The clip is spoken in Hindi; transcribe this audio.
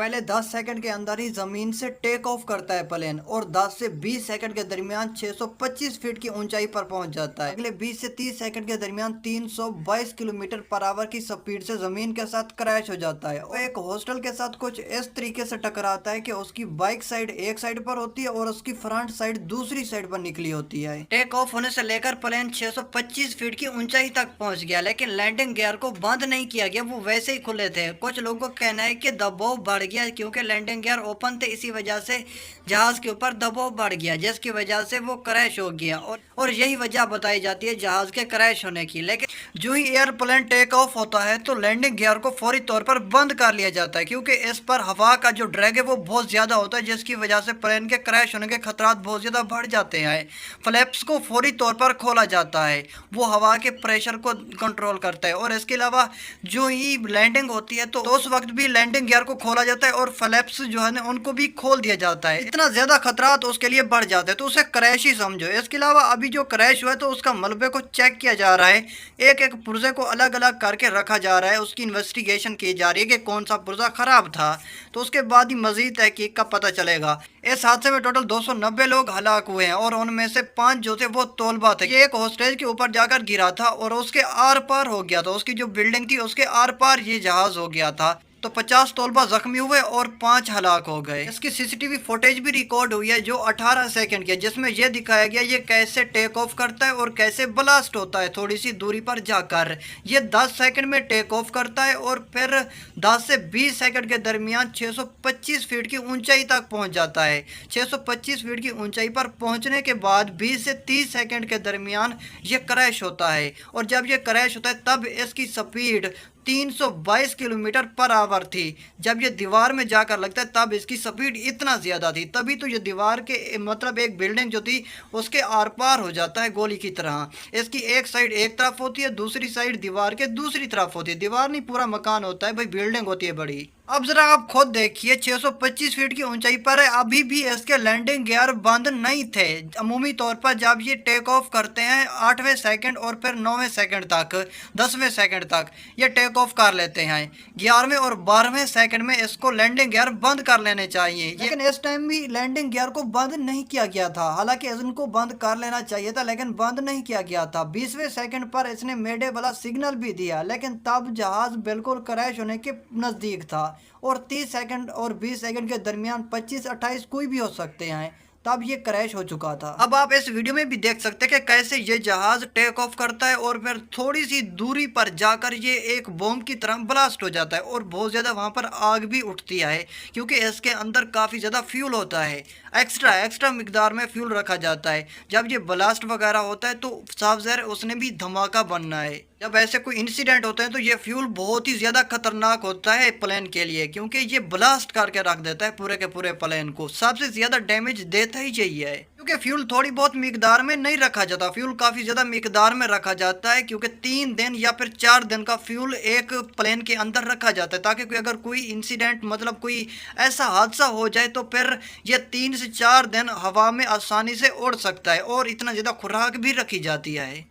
पहले 10 सेकंड के अंदर ही जमीन से टेक ऑफ करता है प्लेन और 10 से 20 सेकंड के दरमियान 625 फीट की ऊंचाई पर पहुंच जाता है। अगले 20 से 30 सेकंड के दरमियान 322 किलोमीटर पर आवर की स्पीड से जमीन के साथ क्रैश हो जाता है और एक हॉस्टल के साथ कुछ इस तरीके से टकराता है कि उसकी बाइक साइड एक साइड पर होती है और उसकी फ्रंट साइड दूसरी साइड पर निकली होती है। टेक ऑफ होने से लेकर प्लेन 625 फीट की ऊंचाई तक पहुंच गया, लेकिन लैंडिंग गियर को बंद नहीं किया गया, वो वैसे ही खुले थे। कुछ लोगों का कहना है कि दबाव बढ़ गया क्योंकि लैंडिंग गियर ओपन थे, इसी वजह से जहाज के ऊपर दबाव बढ़ गया जिसकी वजह से वो क्रैश हो गया और यही वजह बताई जाती है जहाज के क्रैश होने की। लेकिन जो ही एयरप्लेन टेक ऑफ होता है तो लैंडिंग गियर को फौरी तौर पर बंद कर लिया जाता है क्योंकि इस पर हवा का जो ड्रैग है वो बहुत ज़्यादा होता है जिसकी वजह से प्लेन के क्रैश होने के खतरात बहुत ज़्यादा बढ़ जाते हैं। फ्लैप्स को फौरी तौर पर खोला जाता है, वो हवा के प्रेशर को कंट्रोल करता है और इसके अलावा जो ही लैंडिंग होती है तो उस वक्त भी लैंडिंग गियर को खोला जाता है और फ्लैप्स जो है ना उनको भी खोल दिया जाता है। इतना ज़्यादा खतरा तो उसके लिए बढ़ जाते हैं तो उसे क्रैश ही समझो। इसके अलावा अभी जो क्रैश हुआ है तो उसका मलबे को चेक किया जा रहा है, एक एक पुर्जे को अलग अलग करके रखा जा रहा है, उसकी इन्वेस्टिगेशन की जा रही है कि कौन सा पुर्जा खराब था, तो उसके बाद ही मजीद तहकीक का पता चलेगा। इस हादसे में टोटल 290 लोग हलाक हुए हैं और उनमें से 5 जो थे वो तोलबा थे। ये एक हॉस्टेज के ऊपर जाकर गिरा था और उसके आर पार हो गया था, उसकी जो बिल्डिंग थी उसके आर पार ये जहाज हो गया था, तो 50 तोलबा जख्मी हुए और 5 हलाक हो गए। इसकी सीसीटीवी फुटेज भी रिकॉर्ड हुई है जो 18 सेकंड की है, जिसमें यह दिखाया गया ये कैसे टेक ऑफ करता है और कैसे ब्लास्ट होता है। थोड़ी सी दूरी पर जाकर ये 10 सेकंड में टेक ऑफ करता है और फिर 10 से 20 सेकंड के दरमियान 625 फीट की ऊंचाई तक पहुंच जाता है। 625 फीट की ऊंचाई पर पहुंचने के बाद 20 से 30 सेकंड के दरमियान ये क्रैश होता है और जब ये क्रैश होता है तब इसकी स्पीड 322 किलोमीटर पर आवर थी। जब ये दीवार में जाकर लगता है तब इसकी स्पीड इतना ज़्यादा थी, तभी तो ये दीवार के मतलब एक बिल्डिंग जो थी उसके आर पार हो जाता है गोली की तरह। इसकी एक साइड एक तरफ होती है, दूसरी साइड दीवार के दूसरी तरफ होती है। दीवार नहीं, पूरा मकान होता है भाई, बिल्डिंग होती है बड़ी। अब जरा आप खुद देखिए 625 फीट की ऊंचाई पर है, अभी भी इसके लैंडिंग गियर बंद नहीं थे। अमूमी तौर पर जब ये टेक ऑफ करते हैं 8वें सेकंड और फिर 9वें सेकंड तक, 10वें सेकंड तक ये टेक ऑफ कर लेते हैं। 11वें और 12वें सेकंड में इसको लैंडिंग गियर बंद कर लेने चाहिए, लेकिन इस टाइम भी लैंडिंग गियर को बंद नहीं किया गया था। हालांकि इनको बंद कर लेना चाहिए था लेकिन बंद नहीं किया गया था। 20वें सेकंड पर इसने मेडे वाला सिग्नल भी दिया, लेकिन तब जहाज बिल्कुल क्रैश होने के नज़दीक था और 30 सेकंड और 20 सेकंड के दरमियान 25-28 कोई भी हो सकते हैं, तब ये क्रैश हो चुका था। अब आप इस वीडियो में भी देख सकते हैं कि कैसे ये जहाज टेक ऑफ करता है और फिर थोड़ी सी दूरी पर जाकर ये एक बॉम्ब की तरह ब्लास्ट हो जाता है और बहुत ज़्यादा वहाँ पर आग भी उठती है क्योंकि इसके अंदर काफ़ी ज़्यादा फ्यूल होता है, एक्स्ट्रा मिकदार में फ्यूल रखा जाता है। जब ये ब्लास्ट वगैरह होता है तो साफ ज़ाहिर उसने भी धमाका बनना है। जब ऐसे कोई इंसिडेंट होते हैं तो ये फ्यूल बहुत ही ज़्यादा खतरनाक होता है प्लेन के लिए क्योंकि ये ब्लास्ट करके रख देता है पूरे के पूरे प्लेन को। सबसे ज़्यादा डैमेज देता ही यही है क्योंकि फ्यूल थोड़ी बहुत मिकदार में नहीं रखा जाता, फ्यूल काफ़ी ज़्यादा मिकदार में रखा जाता है क्योंकि 3 दिन या फिर 4 दिन का फ्यूल एक प्लेन के अंदर रखा जाता है ताकि अगर कोई इंसिडेंट मतलब कोई ऐसा हादसा हो जाए तो फिर यह 3 से 4 दिन हवा में आसानी से उड़ सकता है और इतना ज़्यादा खुराक भी रखी जाती है।